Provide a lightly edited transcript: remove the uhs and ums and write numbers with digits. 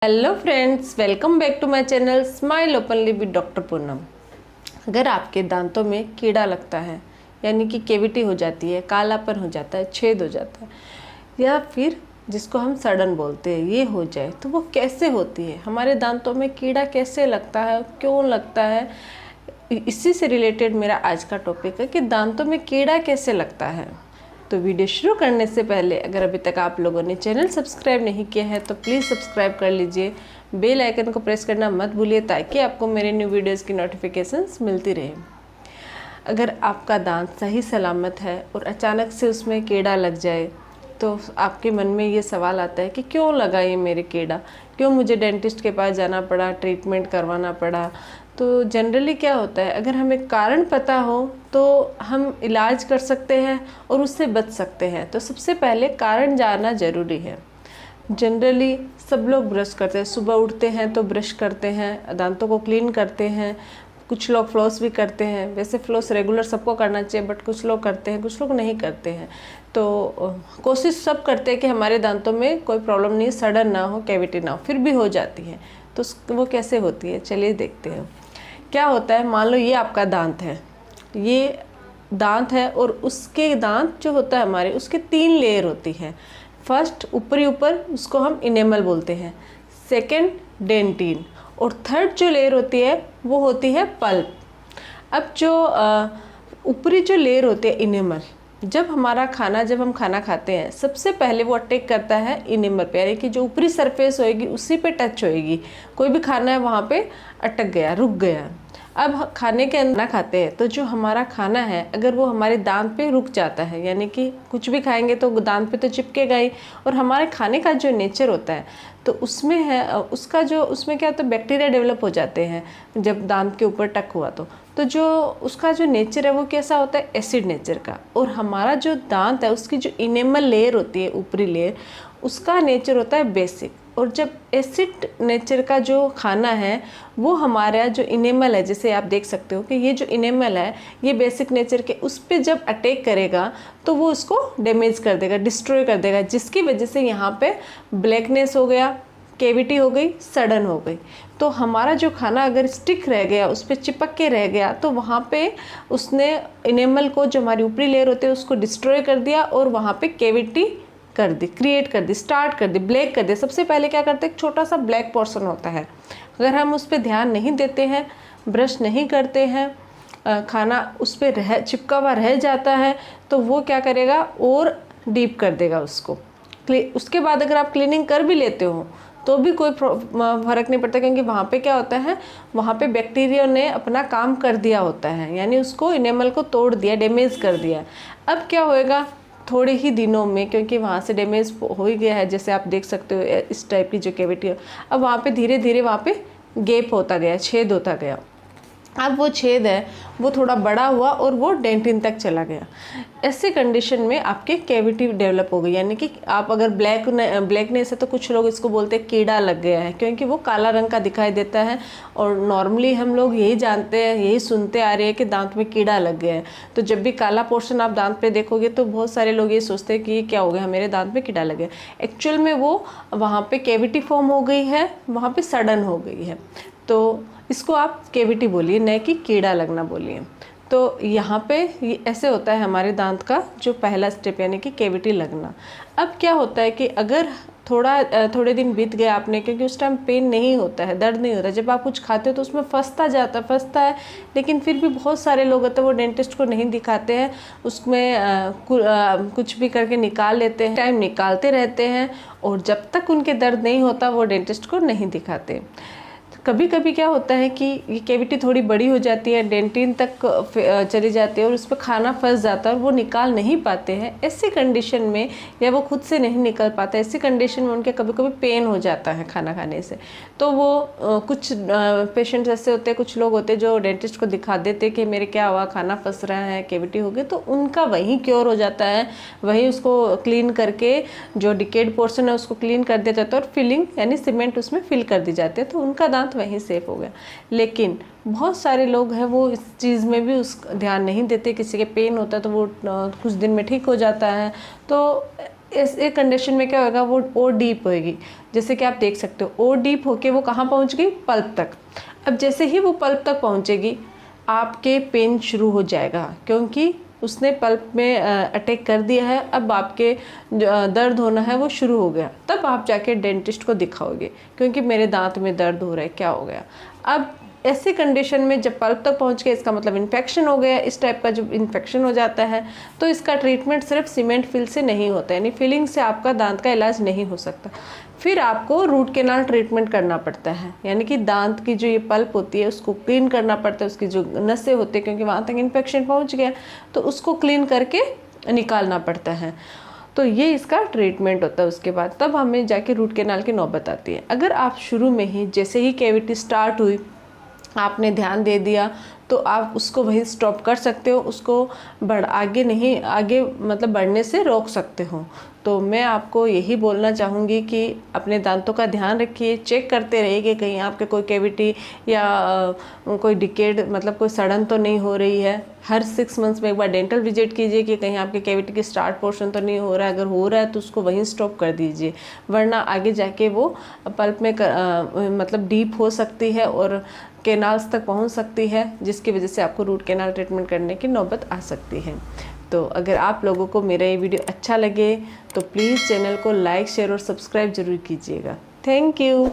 Hello friends, welcome back to my channel smile openly with doctor Poonam. अगर आपके दांतों में कीड़ा लगता है यानी कि कैविटी हो जाती है, कालापन हो जाता है, छेद हो जाता है या फिर जिसको हम सड़न बोलते हैं ये हो जाए, तो वो कैसे होती है, हमारे दांतों में कीड़ा कैसे लगता है, क्यों लगता है, इसी से रिलेटेड मेरा आज का टॉपिक है कि दांतों में कीड़ा कैसे लगता है। तो वीडियो शुरू करने से पहले अगर अभी तक आप लोगों ने चैनल सब्सक्राइब नहीं किया है तो प्लीज़ सब्सक्राइब कर लीजिए, बेल आइकन को प्रेस करना मत भूलिए ताकि आपको मेरे न्यू वीडियोस की नोटिफिकेशंस मिलती रहे। अगर आपका दांत सही सलामत है और अचानक से उसमें कीड़ा लग जाए तो आपके मन में ये सवाल आता है कि क्यों लगा ये मेरे कीड़ा, क्यों मुझे डेंटिस्ट के पास जाना पड़ा, ट्रीटमेंट करवाना पड़ा। तो जनरली क्या होता है, अगर हमें कारण पता हो तो हम इलाज कर सकते हैं और उससे बच सकते हैं। तो सबसे पहले कारण जानना ज़रूरी है। जनरली सब लोग ब्रश करते हैं, सुबह उठते हैं तो ब्रश करते हैं, दांतों को क्लीन करते हैं, कुछ लोग फ्लॉस भी करते हैं। वैसे फ्लॉस रेगुलर सबको करना चाहिए, बट कुछ लोग करते हैं, कुछ लोग नहीं करते हैं। तो कोशिश सब करते हैं कि हमारे दांतों में कोई प्रॉब्लम नहीं, सड़न ना हो, कैविटी ना हो, फिर भी हो जाती है। तो वो कैसे होती है, चलिए देखते हैं। क्या होता है, मान लो ये आपका दांत है, ये दांत है और उसके दांत जो होता है हमारे, उसके 3 लेयर होती है। फर्स्ट ऊपरी ऊपर, उसको हम इनेमल बोलते हैं। सेकंड डेंटिन, और थर्ड जो लेयर होती है वो होती है पल्प। अब जो ऊपरी जो लेयर होती है इनेमल, जब हम खाना खाते हैं सबसे पहले वो अटैक करता है इनेमल पे, यानी कि जो ऊपरी सरफेस होएगी उसी पे टच होएगी। कोई भी खाना है वहाँ पे अटक गया, रुक गया। अब खाने के अंदर खाते हैं तो जो हमारा खाना है अगर वो हमारे दांत पे रुक जाता है, यानी कि कुछ भी खाएंगे तो दांत पे तो चिपकेगा ही, और हमारे खाने का जो नेचर होता है तो उसमें है उसमें क्या होता है, बैक्टीरिया डेवलप हो जाते हैं जब दांत के ऊपर टक हुआ तो जो उसका जो नेचर है वो कैसा होता है, एसिड नेचर का। और हमारा जो दांत है उसकी जो इनेमल लेयर होती है, ऊपरी लेयर, उसका नेचर होता है बेसिक। और जब एसिड नेचर का जो खाना है वो हमारा जो इनेमल है, जैसे आप देख सकते हो कि ये जो इनेमल है ये बेसिक नेचर के, उस पर जब अटैक करेगा तो वो उसको डैमेज कर देगा, डिस्ट्रॉय कर देगा, जिसकी वजह से यहाँ पे ब्लैकनेस हो गया, कैविटी हो गई, सड़न हो गई। तो हमारा जो खाना अगर स्टिक रह गया, उस पर चिपक के रह गया, तो वहाँ पे उसने इनेमल को, जो हमारी ऊपरी लेयर होती है, उसको डिस्ट्रॉय कर दिया और वहाँ पे कैविटी कर दी, क्रिएट कर दी, स्टार्ट कर दी, ब्लैक कर दिया। सबसे पहले क्या करते हैं, एक छोटा सा ब्लैक पोर्शन होता है, अगर हम उस पर ध्यान नहीं देते हैं, ब्रश नहीं करते हैं, खाना उस पर चिपका हुआ रह जाता है, तो वो क्या करेगा और डीप कर देगा उसको। उसके बाद अगर आप क्लीनिंग कर भी लेते हो तो भी कोई फर्क नहीं पड़ता, क्योंकि वहाँ पे क्या होता है, वहाँ पे बैक्टीरिया ने अपना काम कर दिया होता है, यानी उसको इनेमल को तोड़ दिया, डैमेज कर दिया। अब क्या होएगा, थोड़े ही दिनों में, क्योंकि वहाँ से डैमेज हो ही गया है, जैसे आप देख सकते हो इस टाइप की जो कैविटी है, अब वहाँ पे धीरे धीरे वहाँ पे गैप होता गया, छेद होता गया। अब वो छेद है वो थोड़ा बड़ा हुआ और वो डेंटिन तक चला गया। ऐसे कंडीशन में आपके कैविटी डेवलप हो गई, यानी कि आप अगर ब्लैकनेस है तो कुछ लोग इसको बोलते हैं कीड़ा लग गया है, क्योंकि वो काला रंग का दिखाई देता है। और नॉर्मली हम लोग यही जानते हैं, यही सुनते आ रहे हैं कि दांत में कीड़ा लग गया है। तो जब भी काला पोर्शन आप दांत पे देखोगे तो बहुत सारे लोग ये सोचते हैं कि ये क्या हो गया, मेरे दांत में कीड़ा लग गया। एक्चुअल में वो वहाँ पे कैविटी फॉर्म हो गई है, वहाँ पे सड़न हो गई है। तो इसको आप कैविटी बोलिए, न कि कीड़ा लगना बोलिए। तो यहाँ पे ये ऐसे होता है हमारे दांत का जो पहला स्टेप, यानी कि कैविटी लगना। अब क्या होता है कि अगर थोड़े दिन बीत गए आपने, क्योंकि उस टाइम पेन नहीं होता है, दर्द नहीं होता, जब आप कुछ खाते हो तो उसमें फंसता है, लेकिन फिर भी बहुत सारे लोग होते हैं वो डेंटिस्ट को नहीं दिखाते हैं, उसमें कुछ भी करके निकाल लेते हैं, टाइम निकालते रहते हैं, और जब तक उनके दर्द नहीं होता वो डेंटिस्ट को नहीं दिखाते। कभी कभी क्या होता है कि ये कैविटी थोड़ी बड़ी हो जाती है, डेंटिन तक चली जाती है और उस पर खाना फंस जाता है और वो निकाल नहीं पाते हैं। ऐसी कंडीशन में, या वो खुद से नहीं निकल पाता, ऐसी कंडीशन में उनके कभी कभी पेन हो जाता है खाना खाने से। तो वो कुछ पेशेंट्स ऐसे होते हैं, कुछ लोग होते हैं जो डेंटिस्ट को दिखा देते हैं कि मेरे क्या हुआ, खाना फंस रहा है, कैविटी हो गई, तो उनका वहीं क्योर हो जाता है, वहीं उसको क्लीन करके जो डिकेड पोर्शन है उसको क्लीन कर दिया जाता है और फिलिंग यानी सीमेंट उसमें फिल कर दी जाती है, तो उनका दांत वहीं सेफ हो गया। लेकिन बहुत सारे लोग हैं वो इस चीज़ में भी उस ध्यान नहीं देते, किसी के पेन होता है तो वो कुछ दिन में ठीक हो जाता है, तो इस एक कंडीशन में क्या होगा, वो और डीप होएगी। जैसे कि आप देख सकते हो ओ डीप होके वो कहाँ पहुँच गई, पल्प तक। अब जैसे ही वो पल्प तक पहुँचेगी आपके पेन शुरू हो जाएगा, क्योंकि उसने पल्प में अटैक कर दिया है। अब आपके दर्द होना है वो शुरू हो गया, तब आप जाके डेंटिस्ट को दिखाओगे, क्योंकि मेरे दांत में दर्द हो रहा है, क्या हो गया। अब ऐसी कंडीशन में जब पल्प तक पहुंच गया, इसका मतलब इन्फेक्शन हो गया। इस टाइप का जब इन्फेक्शन हो जाता है तो इसका ट्रीटमेंट सिर्फ सीमेंट फिल से नहीं होता है, यानी फिलिंग से आपका दांत का इलाज नहीं हो सकता। फिर आपको रूट कैनाल ट्रीटमेंट करना पड़ता है, यानी कि दांत की जो ये पल्प होती है उसको क्लीन करना पड़ता है, उसकी जो नसें होती है, क्योंकि वहाँ तक इन्फेक्शन पहुँच गया तो उसको क्लीन करके निकालना पड़ता है। तो ये इसका ट्रीटमेंट होता है। उसके बाद तब हमें जाके रूट कैनाल की नौबत आती है। अगर आप शुरू में ही जैसे ही कैविटी स्टार्ट हुई आपने ध्यान दे दिया तो आप उसको वहीं स्टॉप कर सकते हो, उसको आगे मतलब बढ़ने से रोक सकते हो। तो मैं आपको यही बोलना चाहूँगी कि अपने दांतों का ध्यान रखिए, चेक करते रहिए कि कहीं आपके कोई कैविटी या कोई डिकेड मतलब कोई सड़न तो नहीं हो रही है। हर 6 मंथ्स में एक बार डेंटल विजिट कीजिए कि कहीं आपके कैविटी की स्टार्ट पोर्शन तो नहीं हो रहा है। अगर हो रहा है तो उसको वहीं स्टॉप कर दीजिए, वरना आगे जाके वो पल्प में मतलब डीप हो सकती है और कैनाल्स तक पहुंच सकती है, जिसकी वजह से आपको रूट कैनाल ट्रीटमेंट करने की नौबत आ सकती है। तो अगर आप लोगों को मेरा ये वीडियो अच्छा लगे तो प्लीज़ चैनल को लाइक, शेयर और सब्सक्राइब जरूर कीजिएगा। Thank you.